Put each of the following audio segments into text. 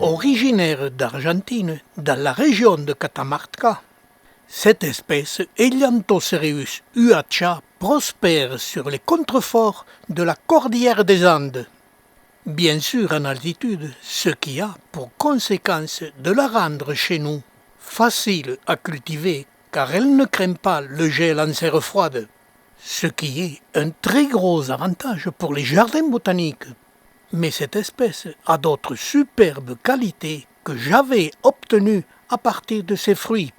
Originaire d'Argentine, dans la région de Catamarca, cette espèce, Elianthocereus uacha, prospère sur les contreforts de la cordillère des Andes, bien sûr en altitude, ce qui a pour conséquence de la rendre chez nous facile à cultiver car elle ne craint pas le gel en serre froide, ce qui est un très gros avantage pour les jardins botaniques. Mais cette espèce a d'autres superbes qualités que j'avais obtenues à partir de ses fruits,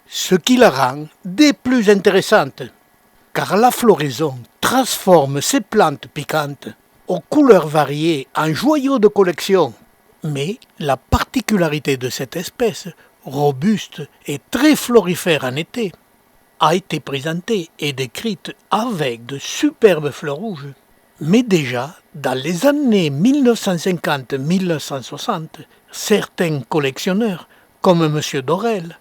ce qui la rend des plus intéressantes, car la floraison transforme ces plantes piquantes aux couleurs variées en joyaux de collection. Mais la particularité de cette espèce, robuste et très florifère en été, a été présentée et décrite avec de superbes fleurs rouges. Mais déjà, dans les années 1950-1960, certains collectionneurs, comme M. Dorel,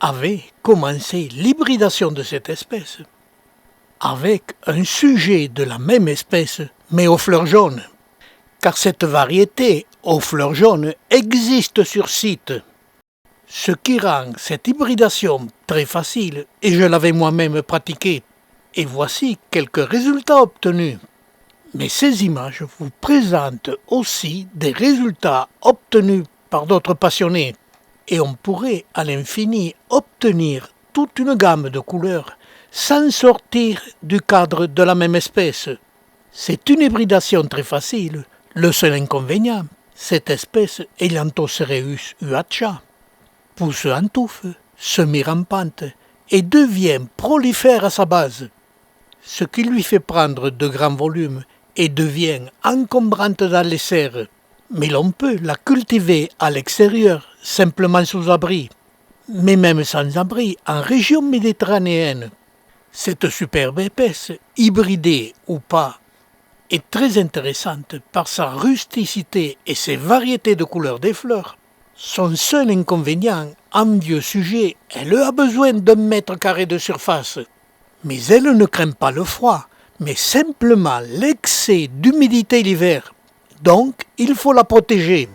avaient commencé l'hybridation de cette espèce, avec un sujet de la même espèce, mais aux fleurs jaunes, car cette variété aux fleurs jaunes existe sur site, ce qui rend cette hybridation très facile, et je l'avais moi-même pratiquée. Et voici quelques résultats obtenus. Mais ces images vous présentent aussi des résultats obtenus par d'autres passionnés. Et on pourrait à l'infini obtenir toute une gamme de couleurs sans sortir du cadre de la même espèce. C'est une hybridation très facile. Le seul inconvénient, cette espèce Elianthocereus uacha pousse en touffe, semi-rampante et devient prolifère à sa base, ce qui lui fait prendre de grands volumes et devient encombrante dans les serres. Mais l'on peut la cultiver à l'extérieur, simplement sous abri, mais même sans abri, en région méditerranéenne. Cette superbe épaisse, hybridée ou pas, est très intéressante par sa rusticité et ses variétés de couleurs des fleurs. Son seul inconvénient, en vieux sujet, elle a besoin d'1 mètre carré de surface. Mais elle ne craint pas le froid, mais simplement l'excès d'humidité l'hiver. Donc, il faut la protéger.